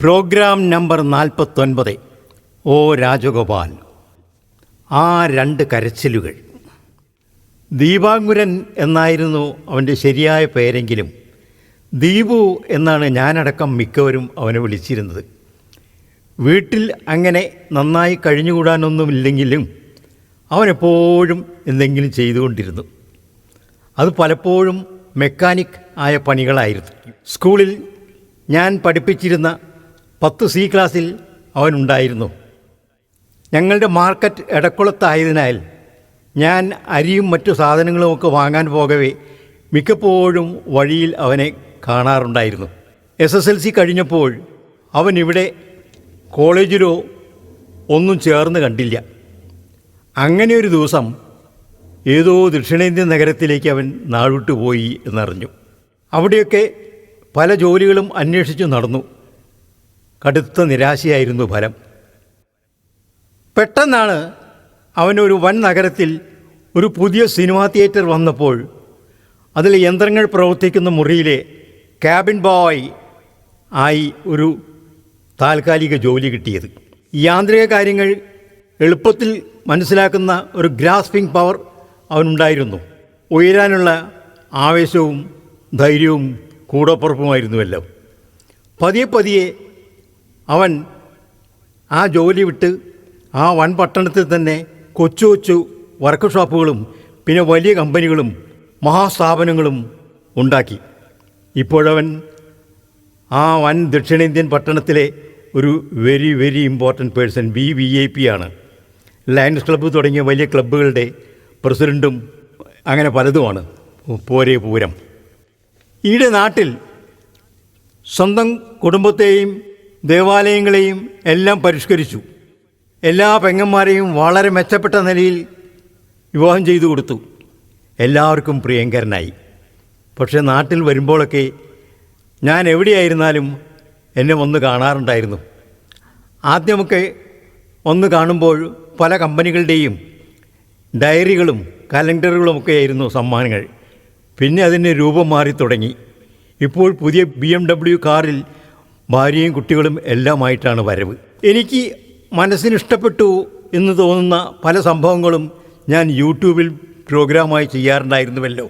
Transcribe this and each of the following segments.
Programme number 49. ഓ രാജഗോപാൽ. ആ രണ്ട് കരച്ചിലുകൾ. ദീപാങ്കുരൻ എന്നായിരുന്നു അവൻ്റെ ശരിയായ പേരെങ്കിലും ദീപു എന്നാണ് ഞാനടക്കം മിക്കവരും അവനെ വിളിച്ചിരുന്നത്. വീട്ടിൽ അങ്ങനെ നന്നായി കഴിഞ്ഞുകൂടാനൊന്നുമില്ലെങ്കിലും അവനെപ്പോഴും എന്തെങ്കിലും ചെയ്തുകൊണ്ടിരുന്നു. അത് പലപ്പോഴും മെക്കാനിക് ആയ പണികളായിരുന്നു. സ്കൂളിൽ ഞാൻ പഠിപ്പിച്ചിരുന്ന 10C ക്ലാസ്സിൽ അവനുണ്ടായിരുന്നു. ഞങ്ങളുടെ മാർക്കറ്റ് എടക്കുളത്തായതിനാൽ ഞാൻ അരിയും മറ്റു സാധനങ്ങളുമൊക്കെ വാങ്ങാൻ പോകവേ മിക്കപ്പോഴും വഴിയിൽ അവനെ കാണാറുണ്ടായിരുന്നു. SSLC കഴിഞ്ഞപ്പോൾ അവൻ ഇവിടെ കോളേജിലോ ഒന്നും ചേർന്ന് കണ്ടില്ല. അങ്ങനെ ഒരു ദിവസം ഏതോ ദക്ഷിണേന്ത്യൻ നഗരത്തിലേക്ക് അവൻ നാടുവിട്ടു പോയി എന്നറിഞ്ഞു. അവിടെയൊക്കെ പല ജോലികളും അന്വേഷിച്ചു നടന്നു. കടുത്ത നിരാശയായിരുന്നു ഫലം. പെട്ടെന്നാണ് അവനൊരു വൻ നഗരത്തിൽ ഒരു പുതിയ സിനിമാ തിയേറ്റർ വന്നപ്പോൾ അതിൽ യന്ത്രങ്ങൾ പ്രവർത്തിക്കുന്ന മുറിയിലെ ക്യാബിൻ ബോയ് ആയി ഒരു താൽക്കാലിക ജോലി കിട്ടിയത്. യാന്ത്രിക കാര്യങ്ങൾ എളുപ്പത്തിൽ മനസ്സിലാക്കുന്ന ഒരു ഗ്രാസ്പിംഗ് പവർ അവനുണ്ടായിരുന്നു. ഉയരാനുള്ള ആവേശവും ധൈര്യവും കൂടപ്പുറപ്പുമായിരുന്നുവല്ലോ. പതിയെ പതിയെ അവൻ ആ ജോലി വിട്ട് ആ വൻ പട്ടണത്തിൽ തന്നെ കൊച്ചു കൊച്ചു വർക്ക് ഷോപ്പുകളും പിന്നെ വലിയ കമ്പനികളും മഹാസ്ഥാപനങ്ങളും ഉണ്ടാക്കി. ഇപ്പോഴവൻ ആ വൻ ദക്ഷിണേന്ത്യൻ പട്ടണത്തിലെ ഒരു very very important person, VIP ആണ്. ലയൺസ് ക്ലബ്ബ് തുടങ്ങിയ വലിയ ക്ലബ്ബുകളുടെ പ്രസിഡൻറ്റും അങ്ങനെ പലതുമാണ്. പോരേ പൂരം. ഈയിടെ നാട്ടിൽ സ്വന്തം കുടുംബത്തെയും ദേവാലയങ്ങളെയും എല്ലാം പരിഷ്കരിച്ചു. എല്ലാ പെങ്ങന്മാരെയും വളരെ മെച്ചപ്പെട്ട നിലയിൽ വിവാഹം ചെയ്തു കൊടുത്തു. എല്ലാവർക്കും പ്രിയങ്കരനായി. പക്ഷേ നാട്ടിൽ വരുമ്പോഴൊക്കെ ഞാൻ എവിടെയായിരുന്നാലും എന്നെ വന്ന് കാണാറുണ്ടായിരുന്നു. ആദ്യമൊക്കെ വന്ന് കാണുമ്പോൾ പല കമ്പനികളുടെയും ഡയറികളും കലണ്ടറുകളുമൊക്കെ ആയിരുന്നു സമ്മാനങ്ങൾ. പിന്നെ അതിന് രൂപം മാറി തുടങ്ങി. ഇപ്പോൾ പുതിയ BMW കാറിൽ ഭാര്യയും കുട്ടികളും എല്ലാമായിട്ടാണ് വരവ്. എനിക്ക് മനസ്സിനിഷ്ടപ്പെട്ടു എന്ന് തോന്നുന്ന പല സംഭവങ്ങളും ഞാൻ യൂട്യൂബിൽ പ്രോഗ്രാമായി ചെയ്യാറുണ്ടായിരുന്നുവല്ലോ.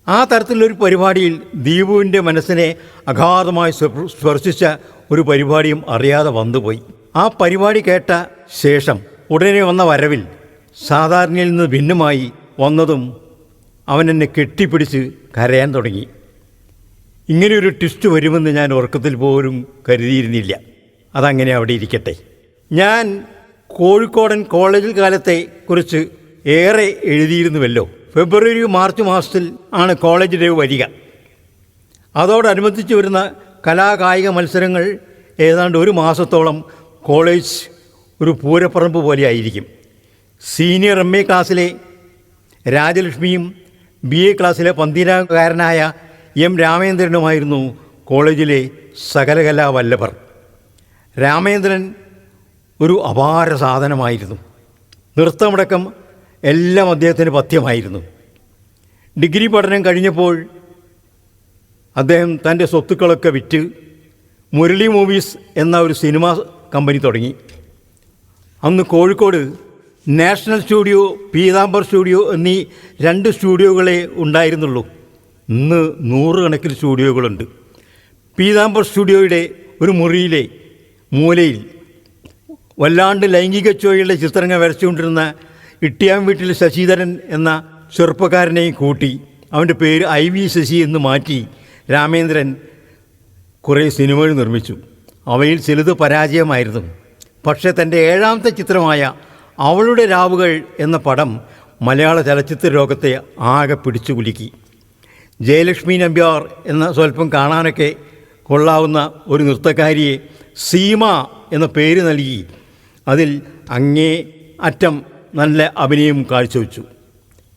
ആ തരത്തിലൊരു പരിപാടിയിൽ ദീപുവിൻ്റെ മനസ്സിനെ അഗാധമായി സ്പർശിച്ച ഒരു പരിപാടിയും അറിയാതെ വന്നുപോയി. ആ പരിപാടി കേട്ട ശേഷം ഉടനെ വന്ന വരവിൽ സാധാരണയിൽ നിന്ന് ഭിന്നമായി വന്നതും അവൻ എന്നെ കെട്ടിപ്പിടിച്ച് കരയാൻ തുടങ്ങി. ഇങ്ങനെയൊരു ട്വിസ്റ്റ് വരുമെന്ന് ഞാൻ ഉറക്കത്തിൽ പോലും കരുതിയിരുന്നില്ല. അതങ്ങനെ അവിടെ ഇരിക്കട്ടെ. ഞാൻ കോഴിക്കോടൻ കോളേജിൽ കാലത്തെ കുറിച്ച് ഏറെ എഴുതിയിരുന്നുവല്ലോ. ഫെബ്രുവരി മാർച്ച് മാസത്തിൽ ആണ് കോളേജ് ഡേ വരിക. അതോടനുബന്ധിച്ച് വരുന്ന കലാകായിക മത്സരങ്ങൾ ഏതാണ്ട് ഒരു മാസത്തോളം കോളേജ് ഒരു പൂരപ്പറമ്പ് പോലെ ആയിരിക്കും. സീനിയർ MA ക്ലാസ്സിലെ രാജലക്ഷ്മിയും BA ക്ലാസ്സിലെ പന്തീരാകാരനായ M രാമേന്ദ്രനുമായിരുന്നു കോളേജിലെ സകലകലാ വല്ലഭർ. രാമേന്ദ്രൻ ഒരു അപാര സാധനമായിരുന്നു. നൃത്തമടക്കം എല്ലാം അദ്ദേഹത്തിന് പഥ്യമായിരുന്നു. ഡിഗ്രി പഠനം കഴിഞ്ഞപ്പോൾ അദ്ദേഹം തൻ്റെ സ്വത്തുക്കളൊക്കെ വിറ്റ് മുരളി മൂവീസ് എന്ന ഒരു സിനിമ കമ്പനി തുടങ്ങി. അന്ന് Kozhikode national studio, Pitambar studio എന്നീ 2 സ്റ്റുഡിയോകളെ ഉണ്ടായിരുന്നുള്ളൂ. ഇന്ന് 100 കണക്കിന് സ്റ്റുഡിയോകളുണ്ട്. പീതാംബർ സ്റ്റുഡിയോയുടെ ഒരു മുറിയിലെ മൂലയിൽ വല്ലാണ്ട് ലൈംഗിക ചോയ്കളുടെ ചിത്രങ്ങൾ വരച്ചുകൊണ്ടിരുന്ന ഇട്ടിയാൻ വീട്ടിൽ ശശിധരൻ എന്ന ചെറുപ്പക്കാരനെയും കൂട്ടി അവൻ്റെ പേര് IV ശശി എന്ന് മാറ്റി രാമേന്ദ്രൻ കുറേ സിനിമകൾ നിർമ്മിച്ചു. അവയിൽ ചിലത് പരാജയമായിരുന്നു. പക്ഷേ തൻ്റെ 7ാമത്തെ ചിത്രമായ അവളുടെ രാവുകൾ എന്ന പടം മലയാള ചലച്ചിത്ര ലോകത്തെ ആകെ പിടിച്ചു കുലുക്കി. ജയലക്ഷ്മി നമ്പ്യാർ എന്ന സ്വല്പം കാണാനൊക്കെ കൊള്ളാവുന്ന ഒരു നൃത്തക്കാരിയെ സീമ എന്ന പേര് നൽകി അതിൽ അങ്ങേ അറ്റം നല്ല അഭിനയം കാഴ്ചവെച്ചു.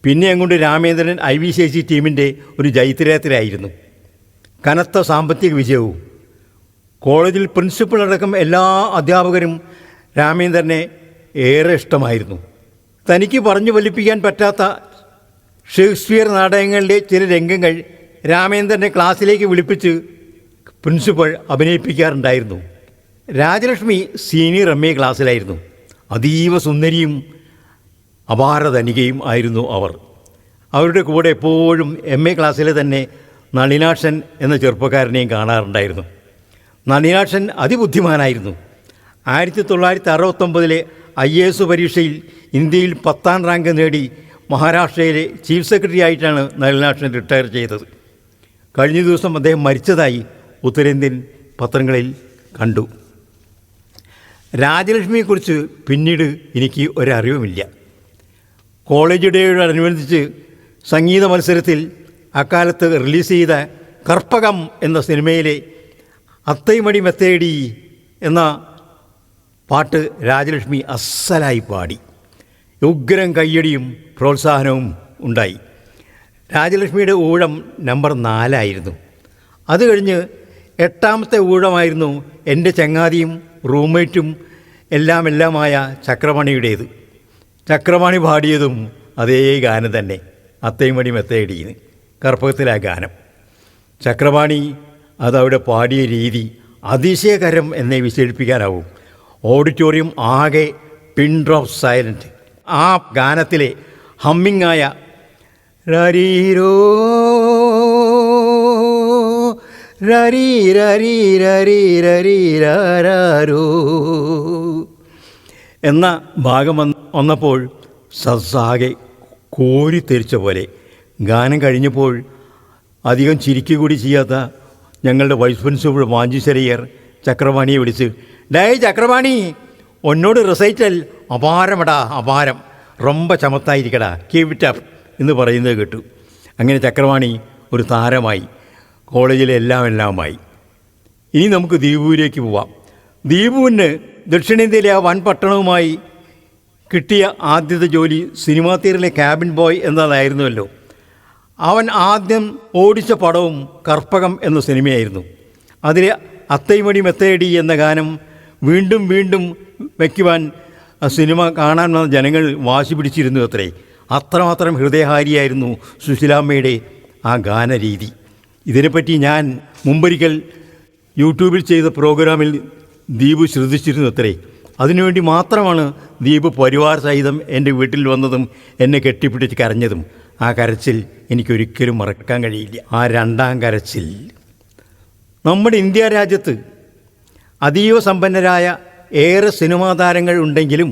പിന്നെ അങ്ങോട്ട് രാമേന്ദ്രൻ IV ശശി ടീമിൻ്റെ ഒരു ജൈത്രയാത്രയായിരുന്നു. കനത്ത സാമ്പത്തിക വിജയവും. കോളേജിൽ പ്രിൻസിപ്പൽ അടക്കം എല്ലാ അധ്യാപകരും രാമേന്ദ്രനെ ഏറെ ഇഷ്ടമായിരുന്നു. തനിക്ക് പറഞ്ഞു ഫലിപ്പിക്കാൻ പറ്റാത്ത ഷേക്സ്പിയർ നാടകങ്ങളിലെ ചില രംഗങ്ങൾ രാമേന്ദ്രനെ ക്ലാസ്സിലേക്ക് വിളിപ്പിച്ച് പ്രിൻസിപ്പൽ അഭിനയിപ്പിക്കാറുണ്ടായിരുന്നു. രാജലക്ഷ്മി സീനിയർ MA ക്ലാസ്സിലായിരുന്നു. അതീവ സുന്ദരിയും അപാരധനികയും ആയിരുന്നു അവർ. അവരുടെ കൂടെ എപ്പോഴും MA ക്ലാസ്സിലെ തന്നെ നളിനാക്ഷൻ എന്ന ചെറുപ്പക്കാരനെയും കാണാറുണ്ടായിരുന്നു. നളിനാക്ഷൻ അതിബുദ്ധിമാനായിരുന്നു. 1969 IAS പരീക്ഷയിൽ ഇന്ത്യയിൽ 10ാം റാങ്ക് നേടി മഹാരാഷ്ട്രയിലെ ചീഫ് സെക്രട്ടറി ആയിട്ടാണ് നളിനാക്ഷൻ റിട്ടയർ ചെയ്തത്. കഴിഞ്ഞ ദിവസം അദ്ദേഹം മരിച്ചതായി ഉത്തരേന്ത്യൻ പത്രങ്ങളിൽ കണ്ടു. രാജലക്ഷ്മിയെക്കുറിച്ച് പിന്നീട് എനിക്ക് ഒരറിവുമില്ല. കോളേജ് ഡേയോടനുബന്ധിച്ച് സംഗീത മത്സരത്തിൽ അക്കാലത്ത് റിലീസ് ചെയ്ത കർപ്പകം എന്ന സിനിമയിലെ അത്തൈമടി മെത്തേടി എന്ന പാട്ട് രാജലക്ഷ്മി അസ്സലായി പാടി. ഉഗ്രം കയ്യടിയും പ്രോത്സാഹനവും ഉണ്ടായി. രാജലക്ഷ്മിയുടെ ഊഴം നമ്പർ 4 ആയിരുന്നു. അത് കഴിഞ്ഞ് 8ാമത്തെ ഊഴമായിരുന്നു എൻ്റെ ചങ്ങാതിയും റൂംമേറ്റും എല്ലാമായ ചക്രമണിയുടേത്. ചക്രമണി പാടിയതും അതേ ഗാനം തന്നെ, അത്തൈമടി മെത്തേടിന്ന്, കർപ്പകത്തിലെ ഗാനം. ചക്രപാണി അതവിടെ പാടിയ രീതി അതിശയകരം എന്നേ വിശേഷിപ്പിക്കാനാവും. ഓഡിറ്റോറിയം ആകെ പിൻ ഡ്രോപ്പ് സൈലൻറ്റ്. ആ ഗാനത്തിലെ ഹമ്മിങ്ങായ രരീരോ രരീ രരീ രരീ രരീ രാരോ എന്ന ഭാഗം വന്നപ്പോൾ സസ്സാകെ കോരിത്തെരിച്ച പോലെ. ഗാനം കഴിഞ്ഞപ്പോൾ അധികം ചിരിക്കുകൂടി ചെയ്യാത്ത ഞങ്ങളുടെ വൈസ് പ്രിൻസിപ്പൾ മാഞ്ചിശ്ശേരിയർ ചക്രപാണിയെ വിളിച്ച്, ഡേയ് ചക്രപാണി, ഒന്നോട് റിസൈറ്റൽ അപാരമടാ, അപാരം, റൊമ്പ ചമത്തായിരിക്കടാ, കീപ് ഇറ്റ് അപ്പ് എന്ന് പറയുന്നത് കേട്ടു. അങ്ങനെ ചക്രപാണി ഒരു താരമായി, കോളേജിലെ എല്ലാമായി. ഇനി നമുക്ക് ദ്വീപുവിലേക്ക് പോവാം. ദ്വീപുവിന് ദക്ഷിണേന്ത്യയിലെ ആ വൻ പട്ടണവുമായി കിട്ടിയ ആദ്യത്തെ ജോലി സിനിമാ തിയേറ്ററിലെ ക്യാബിൻ ബോയ് എന്നതായിരുന്നുവല്ലോ. അവൻ ആദ്യം ഓടിച്ച പടവും കർപ്പകം എന്ന സിനിമയായിരുന്നു. അതിലെ അത്തൈമടി മെത്തേടി എന്ന ഗാനം വീണ്ടും വീണ്ടും വയ്ക്കുവാൻ സിനിമ കാണാൻ വന്ന ജനങ്ങൾ വാശി പിടിച്ചിരുന്നു അത്രേ. അത്രമാത്രം ഹൃദയഹാരിയായിരുന്നു സുശീലാമ്മയുടെ ആ ഗാനരീതി. ഇതിനെപ്പറ്റി ഞാൻ മുമ്പൊരിക്കൽ യൂട്യൂബിൽ ചെയ്ത പ്രോഗ്രാമിൽ ദീപു ശ്രദ്ധിച്ചിരുന്നു അത്രേ. അതിനുവേണ്ടി മാത്രമാണ് ദീപു പരിവാർ സഹിതം എൻ്റെ വീട്ടിൽ വന്നതും എന്നെ കെട്ടിപ്പിടിച്ച് കരഞ്ഞതും. ആ കരച്ചിൽ എനിക്കൊരിക്കലും മറക്കാൻ കഴിയില്ല. ആ 2ാം കരച്ചിൽ. നമ്മുടെ ഇന്ത്യ രാജ്യത്ത് അതീവ സമ്പന്നരായ ഏറെ സിനിമാ താരങ്ങൾ ഉണ്ടെങ്കിലും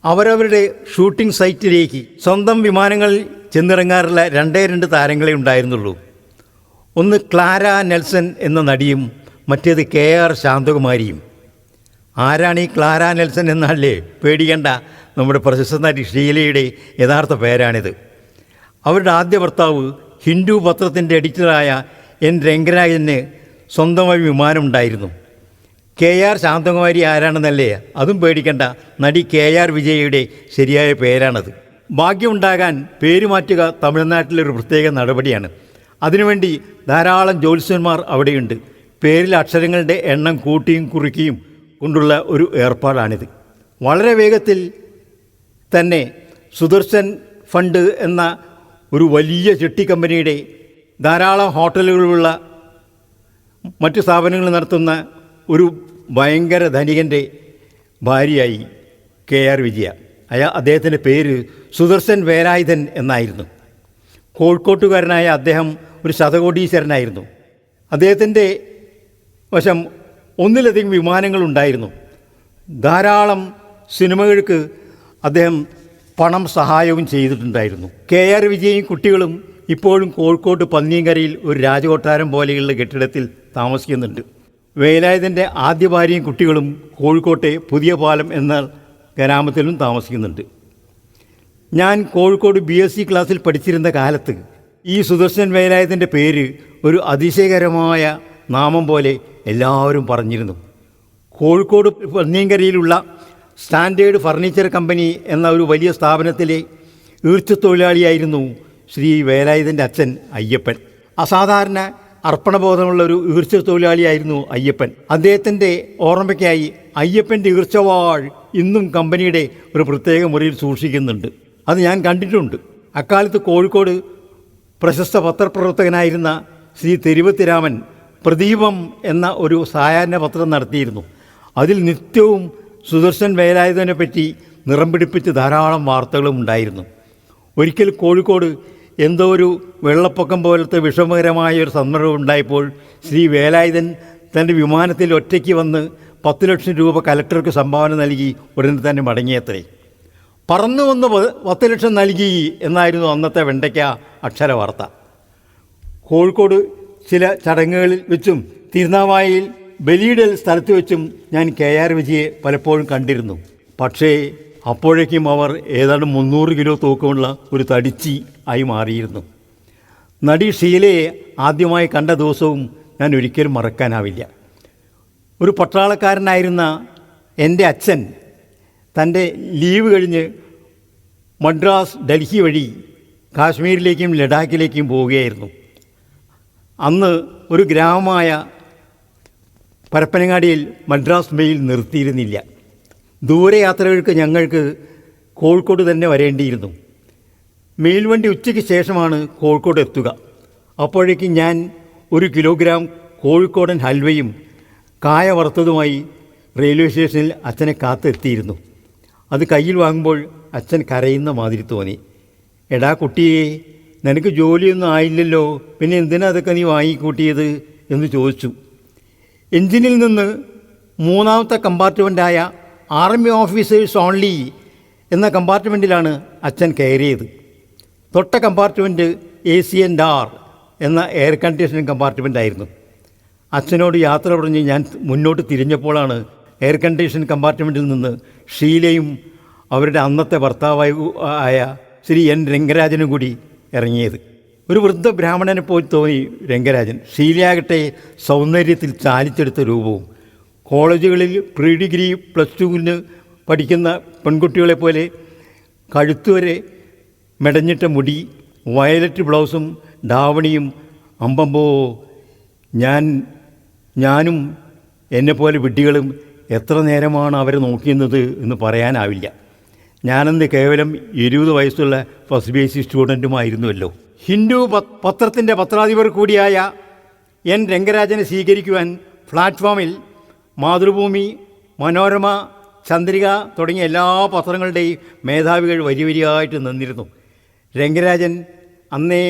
അവരവരുടെ ഷൂട്ടിംഗ് സൈറ്റിലേക്ക് സ്വന്തം വിമാനങ്ങളിൽ ചെന്നിറങ്ങാറുള്ള 2 താരങ്ങളെ ഉണ്ടായിരുന്നുള്ളൂ. ഒന്ന് ക്ലാര നെൽസൺ എന്ന നടിയും മറ്റേത് KR ശാന്തകുമാരിയും. ആരാണ് ഈ ക്ലാര നെൽസൺ എന്നല്ലേ? പേടിക്കേണ്ട, നമ്മുടെ പ്രശസ്ത നടി ഷീലയുടെ യഥാർത്ഥ പേരാണിത്. അവരുടെ ആദ്യ ഭർത്താവ് ഹിന്ദു പത്രത്തിൻ്റെ എഡിറ്ററായ N രംഗരാജന് സ്വന്തമായി വിമാനമുണ്ടായിരുന്നു. KR ശാന്തകുമാരി ആരാണെന്നല്ലേ? അതും പേടിക്കേണ്ട, നടി KR വിജയയുടെ ശരിയായ പേരാണത്. ഭാഗ്യമുണ്ടാകാൻ പേര് മാറ്റുക തമിഴ്നാട്ടിലൊരു പ്രത്യേക നടപടിയാണ്. അതിനുവേണ്ടി ധാരാളം ജ്യോത്സ്യന്മാർ അവിടെയുണ്ട്. പേരിൽ അക്ഷരങ്ങളുടെ എണ്ണം കൂട്ടിയും കുറിക്കുകയും കൊണ്ടുള്ള ഒരു ഏർപ്പാടാണിത്. വളരെ വേഗത്തിൽ തന്നെ സുദർശൻ ഫണ്ട് എന്ന ഒരു വലിയ ചിട്ടി കമ്പനിയുടെ ധാരാളം ഹോട്ടലുകളുള്ള മറ്റ് സ്ഥാപനങ്ങൾ നടത്തുന്ന ഒരു ഭയങ്കര ധനികൻ്റെ ഭാര്യയായി KR വിജയ. അദ്ദേഹത്തിൻ്റെ പേര് സുദർശൻ വേലായുധൻ എന്നായിരുന്നു. കോഴിക്കോട്ടുകാരനായ അദ്ദേഹം ഒരു ശതകോടീശ്വരനായിരുന്നു. അദ്ദേഹത്തിൻ്റെ വശം ഒന്നിലധികം വിമാനങ്ങളുണ്ടായിരുന്നു. ധാരാളം സിനിമകൾക്ക് അദ്ദേഹം പണം സഹായവും ചെയ്തിട്ടുണ്ടായിരുന്നു. KR വിജയും കുട്ടികളും ഇപ്പോഴും കോഴിക്കോട്ട് പന്നിയങ്കരയിൽ ഒരു രാജകൊട്ടാരം പോലെയുള്ള കെട്ടിടത്തിൽ താമസിക്കുന്നുണ്ട്. വേലായുധൻ്റെ ആദ്യ ഭാര്യയും കുട്ടികളും കോഴിക്കോട്ടെ പുതിയ പാലം എന്ന ഗ്രാമത്തിലും താമസിക്കുന്നുണ്ട്. ഞാൻ കോഴിക്കോട് BSc ക്ലാസ്സിൽ പഠിച്ചിരുന്ന കാലത്ത് ഈ സുദർശൻ വേലായുധൻ്റെ പേര് ഒരു അതിശയകരമായ നാമം പോലെ എല്ലാവരും പറഞ്ഞിരുന്നു. കോഴിക്കോട് പന്നിയങ്കരയിലുള്ള സ്റ്റാൻഡേർഡ് ഫർണിച്ചർ കമ്പനി എന്ന ഒരു വലിയ സ്ഥാപനത്തിലെ ഈർച്ചത്തൊഴിലാളിയായിരുന്നു ശ്രീ വേലായുധൻ്റെ അച്ഛൻ അയ്യപ്പൻ. അസാധാരണ അർപ്പണബോധമുള്ളൊരു ഈർച്ചത്തൊഴിലാളിയായിരുന്നു അയ്യപ്പൻ. അദ്ദേഹത്തിൻ്റെ ഓർമ്മയ്ക്കായി അയ്യപ്പൻ്റെ ഈർച്ചവാൾ ഇന്നും കമ്പനിയുടെ ഒരു പ്രത്യേക മുറിയിൽ സൂക്ഷിക്കുന്നുണ്ട്. അത് ഞാൻ കണ്ടിട്ടുണ്ട്. അക്കാലത്ത് കോഴിക്കോട് പ്രശസ്ത പത്രപ്രവർത്തകനായിരുന്ന ശ്രീ തിരുവത്തിരാമൻ പ്രദീപം എന്ന ഒരു സായാഹ്ന പത്രം നടത്തിയിരുന്നു. അതിൽ നിത്യവും സുദർശൻ വേലായുധനെ പറ്റി നിറം പിടിപ്പിച്ച് ധാരാളം വാർത്തകളും ഉണ്ടായിരുന്നു. ഒരിക്കൽ കോഴിക്കോട് എന്തോ ഒരു വെള്ളപ്പൊക്കം പോലത്തെ വിഷമകരമായ ഒരു സന്ദർഭം ഉണ്ടായപ്പോൾ ശ്രീ വേലായുധൻ തൻ്റെ വിമാനത്തിൽ ഒറ്റയ്ക്ക് വന്ന് 10 ലക്ഷം രൂപ കലക്ടർക്ക് സംഭാവന നൽകി ഉടനെ തന്നെ മടങ്ങിയത്രേ. പറന്നു വന്ന് 10 ലക്ഷം നൽകി എന്നായിരുന്നു അന്നത്തെ വെണ്ടയ്ക്ക അക്ഷര വാർത്ത. കോഴിക്കോട് ചില ചടങ്ങുകളിൽ വെച്ചും തിരുനാവായയിൽ ബലിയിടൽ സ്ഥലത്ത് വെച്ചും ഞാൻ KR വിജയെ പലപ്പോഴും കണ്ടിരുന്നു. പക്ഷേ അപ്പോഴേക്കും അവർ ഏതാണ്ട് 300 കിലോ തൂക്കമുള്ള ഒരു തടിച്ചി ആയി മാറിയിരുന്നു. നടി ഷീലയെ ആദ്യമായി കണ്ട ദിവസവും ഞാൻ ഒരിക്കലും മറക്കാനാവില്ല. ഒരു പട്ടാളക്കാരനായിരുന്ന എൻ്റെ അച്ഛൻ തൻ്റെ ലീവ് കഴിഞ്ഞ് മദ്രാസ്, ഡൽഹി വഴി കാശ്മീരിലേക്കും ലഡാക്കിലേക്കും പോവുകയായിരുന്നു. അന്ന് ഒരു ഗ്രാമമായ പരപ്പനങ്ങാടിയിൽ മദ്രാസ് മെയിൽ നിർത്തിയിരുന്നില്ല. ദൂരയാത്രകൾക്ക് ഞങ്ങൾക്ക് കോഴിക്കോട് തന്നെ വരേണ്ടിയിരുന്നു. മെയിൽവണ്ടി ഉച്ചയ്ക്ക് ശേഷമാണ് കോഴിക്കോട് എത്തുക. അപ്പോഴേക്കും ഞാൻ 1 കിലോഗ്രാം കോഴിക്കോടൻ ഹൽവയും കായ വറുത്തതുമായി റെയിൽവേ സ്റ്റേഷനിൽ അച്ഛനെ കാത്തെത്തിയിരുന്നു. അത് കയ്യിൽ വാങ്ങുമ്പോൾ അച്ഛൻ കരയുന്ന മാതിരി തോന്നി. എടാ കുട്ടിയെ, നിനക്ക് ജോലിയൊന്നും ആയില്ലല്ലോ, പിന്നെ എന്തിനാ അതൊക്കെ നീ വാങ്ങിക്കൂട്ടിയത് എന്ന് ചോദിച്ചു. എഞ്ചിനിൽ നിന്ന് 3ാമത്തെ കമ്പാർട്ട്മെൻറ്റായ ആർമി ഓഫീസേഴ്സ് ഓൺലി എന്ന കമ്പാർട്ട്മെൻറ്റിലാണ് അച്ഛൻ കയറിയത്. തൊട്ട കമ്പാർട്ട്മെൻറ്റ് AC&R എന്ന എയർ കണ്ടീഷനിങ് കമ്പാർട്ട്മെൻറ്റായിരുന്നു. അച്ഛനോട് യാത്ര പറഞ്ഞ് ഞാൻ മുന്നോട്ട് തിരിഞ്ഞപ്പോഴാണ് എയർ കണ്ടീഷൻ കമ്പാർട്ട്മെൻറ്റിൽ നിന്ന് ഷീലയും അവരുടെ അന്നത്തെ ഭർത്താവായ ശ്രീ N രംഗരാജനും കൂടി ഇറങ്ങിയത്. ഒരു വൃദ്ധ ബ്രാഹ്മണനെ പോയി തോന്നി രംഗരാജൻ. ഷീലയാകട്ടെ സൗന്ദര്യത്തിൽ ചാലിച്ചെടുത്ത രൂപവും. കോളേജുകളിൽ പ്രീ ഡിഗ്രി +2 പഠിക്കുന്ന പെൺകുട്ടികളെപ്പോലെ കഴുത്തുവരെ മെടഞ്ഞിട്ട മുടി, വയലറ്റ് ബ്ലൗസും ധാവണിയും. അമ്പമ്പോ, ഞാനും എന്നെപ്പോലെ വിഡ്ഢികളും എത്ര നേരമാണ് അവരെ നോക്കിയിരുന്നത് എന്ന് പറയാനാവില്ല. ഞാനന്ന് കേവലം 20 വയസ്സുള്ള ഫസ്റ്റ് BSc സ്റ്റുഡൻറ്റുമായിരുന്നുവല്ലോ. ഹിന്ദു പത്രത്തിൻ്റെ പത്രാധിപർ കൂടിയായ N രംഗരാജനെ സ്വീകരിക്കുവാൻ പ്ലാറ്റ്ഫോമിൽ മാതൃഭൂമി, മനോരമ, ചന്ദ്രിക തുടങ്ങിയ എല്ലാ പത്രങ്ങളുടെയും മേധാവികൾ വരിവരിയായിട്ട് നിന്നിരുന്നു. രംഗരാജൻ അന്നേ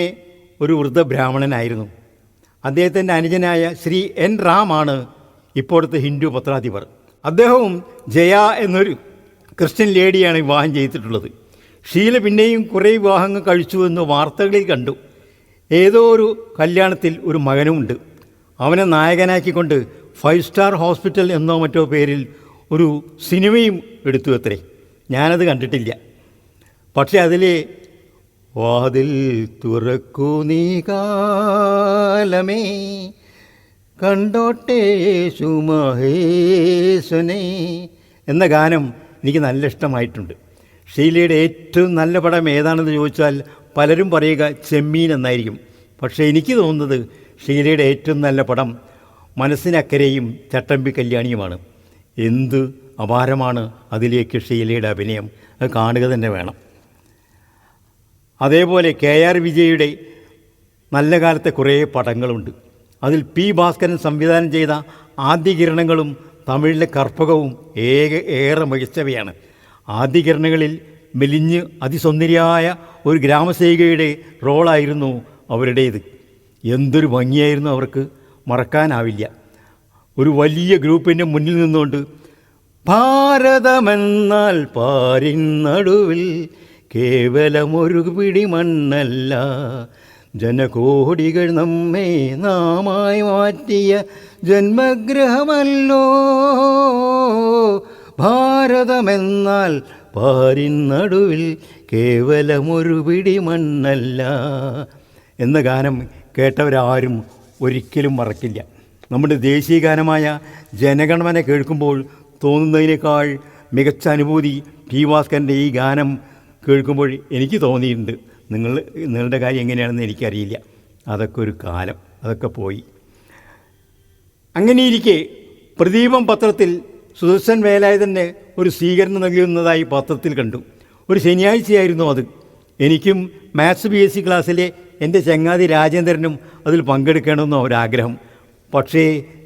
ഒരു വൃദ്ധ ബ്രാഹ്മണനായിരുന്നു. അദ്ദേഹത്തിൻ്റെ അനുജനായ ശ്രീ N റാമാണ് ഇപ്പോഴത്തെ ഹിന്ദു പത്രാധിപർ. അദ്ദേഹവും ജയ എന്നൊരു ക്രിസ്ത്യൻ ലേഡിയാണ് വിവാഹം ചെയ്തിട്ടുള്ളത്. ഷീല പിന്നെയും കുറേ വിവാഹങ്ങൾ കഴിച്ചുവെന്ന് വാർത്തകളിൽ കണ്ടു. ഏതോ ഒരു കല്യാണത്തിൽ ഒരു മകനുമുണ്ട്. അവനെ നായകനാക്കിക്കൊണ്ട് 5 സ്റ്റാർ ഹോസ്പിറ്റൽ എന്നോ മറ്റോ പേരിൽ ഒരു സിനിമയും എടുത്തു അത്രേ. ഞാനത് കണ്ടിട്ടില്ല. പക്ഷേ അതിലെ വാതിൽ തുറക്കൂ നീ കാലമേ കണ്ടോട്ടേ സുമഹേശനെ എന്ന ഗാനം എനിക്ക് നല്ല ഇഷ്ടമായിട്ടുണ്ട്. ഷീലയുടെ ഏറ്റവും നല്ല പടം ഏതാണെന്ന് ചോദിച്ചാൽ പലരും പറയുക ചെമ്മീൻ എന്നായിരിക്കും. പക്ഷേ എനിക്ക് തോന്നുന്നത് ഷീലയുടെ ഏറ്റവും നല്ല പടം മനസ്സിനക്കരെയും ചട്ടമ്പി കല്യാണിയുമാണ്. എന്ത് അപാരമാണ് അതിലേക്ക് ഷീലയുടെ അഭിനയം, അത് കാണുക തന്നെ വേണം. അതേപോലെ KR വിജയുടെ നല്ല കാലത്തെ കുറേ പടങ്ങളുണ്ട്. അതിൽ P ഭാസ്കരൻ സംവിധാനം ചെയ്ത ആദ്യ കിരണങ്ങളും തമിഴിലെ കർപ്പകവും ഏറെ മികച്ചവയാണ്. ആദ്യ കിരണങ്ങളിൽ മെലിഞ്ഞ് അതിസുന്ദരിയായ ഒരു ഗ്രാമസേവികയുടെ റോളായിരുന്നു അവരുടേത്. എന്തൊരു ഭംഗിയായിരുന്നു അവർക്ക്, മറക്കാനാവില്ല. ഒരു വലിയ ഗ്രൂപ്പിൻ്റെ മുന്നിൽ നിന്നുകൊണ്ട് ഭാരതമെന്നാൽ പാരിൻ നടുവിൽ കേവലമൊരു പിടി മണ്ണല്ല, ജനകോടികൾ നമ്മെ നാമായി മാറ്റിയ ജന്മഗ്രഹമല്ലോ, ഭാരതമെന്നാൽ പാരിൻ നടുവിൽ കേവലമൊരു പിടി മണ്ണല്ല എന്ന ഗാനം കേട്ടവരാരും ഒരിക്കലും മറക്കില്ല. നമ്മുടെ ദേശീയ ഗാനമായ ജനഗണമന കേൾക്കുമ്പോൾ തോന്നുന്നതിനേക്കാൾ മികച്ച അനുഭൂതി P ഭാസ്കരൻ്റെ ഈ ഗാനം കേൾക്കുമ്പോൾ എനിക്ക് തോന്നിയിട്ടുണ്ട്. നിങ്ങളുടെ കാര്യം എങ്ങനെയാണെന്ന് എനിക്കറിയില്ല. അതൊക്കെ ഒരു കാലം, അതൊക്കെ പോയി. അങ്ങനെയിരിക്കെ പ്രദീപം പത്രത്തിൽ സുദർശൻ വേലായുധന് ഒരു സ്വീകരണം നൽകുന്നതായി പത്രത്തിൽ കണ്ടു. ഒരു ശനിയാഴ്ചയായിരുന്നു അത്. എനിക്കും മാത്സ് BSc ക്ലാസ്സിലെ എൻ്റെ ചങ്ങാതി രാജേന്ദ്രനും അതിൽ പങ്കെടുക്കണമെന്ന് ഒരാഗ്രഹം. പക്ഷേ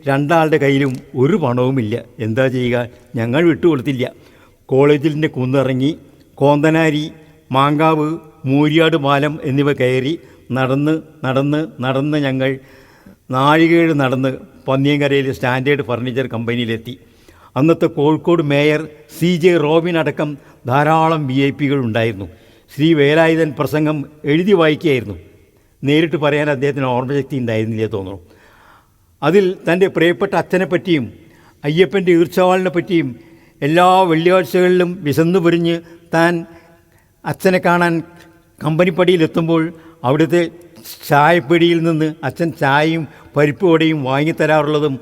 രണ്ടാളുടെ കയ്യിലും ഒരു പണവുമില്ല. എന്താ ചെയ്യുക? ഞങ്ങൾ വിട്ടുകൊടുത്തില്ല. കോളേജിൻ്റെ കുന്നിറങ്ങി കോന്തനാരി, മാങ്കാവ്, മൂര്യാട് പാലം എന്നിവ കയറി നടന്ന് ഞങ്ങൾ നാഴികേട് നടന്ന് പന്നിയങ്കരയിലെ സ്റ്റാൻഡേർഡ് ഫർണിച്ചർ കമ്പനിയിലെത്തി. അന്നത്തെ കോഴിക്കോട് മേയർ CJ റോബിൻ അടക്കം ധാരാളം VIP ഉണ്ടായിരുന്നു. ശ്രീ വേലായുധൻ പ്രസംഗം എഴുതി വായിക്കുകയായിരുന്നു. നേരിട്ട് പറയാൻ അദ്ദേഹത്തിന് ഓർമ്മശക്തി ഉണ്ടായിരുന്നില്ലേ തോന്നുന്നു. അതിൽ തൻ്റെ പ്രിയപ്പെട്ട അച്ഛനെപ്പറ്റിയും അയ്യപ്പൻ്റെ ഈർച്ചവാളിനെ പറ്റിയും എല്ലാ വെള്ളിയാഴ്ചകളിലും വിശന്നു പൊരിഞ്ഞ് താൻ അച്ഛനെ കാണാൻ കമ്പനിപ്പടിയിലെത്തുമ്പോൾ അവിടുത്തെ ചായപ്പടിയിൽ നിന്ന് അച്ഛൻ ചായയും പരിപ്പ് വടയും വാങ്ങിത്തരാറുള്ളതും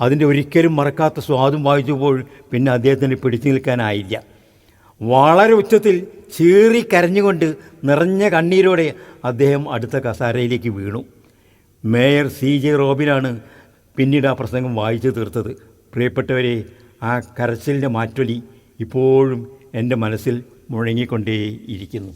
അതിൻ്റെ ഒരിക്കലും മറക്കാത്ത സ്വാദും വായിച്ചപ്പോൾ പിന്നെ അദ്ദേഹത്തിന് പിടിച്ചു നിൽക്കാനായില്ല. വളരെ ഉച്ചത്തിൽ ചീറി കരഞ്ഞുകൊണ്ട് നിറഞ്ഞ കണ്ണീരോടെ അദ്ദേഹം അടുത്ത കസാരയിലേക്ക് വീണു. മേയർ CJ റോബിനാണ് പിന്നീട് ആ പ്രസംഗം വായിച്ചു തീർത്തത്. പ്രിയപ്പെട്ടവരെ, ആ കരച്ചിലിൻ്റെ മാറ്റൊലി ഇപ്പോഴും എൻ്റെ മനസ്സിൽ മുഴങ്ങിക്കൊണ്ടേയിരിക്കുന്നു.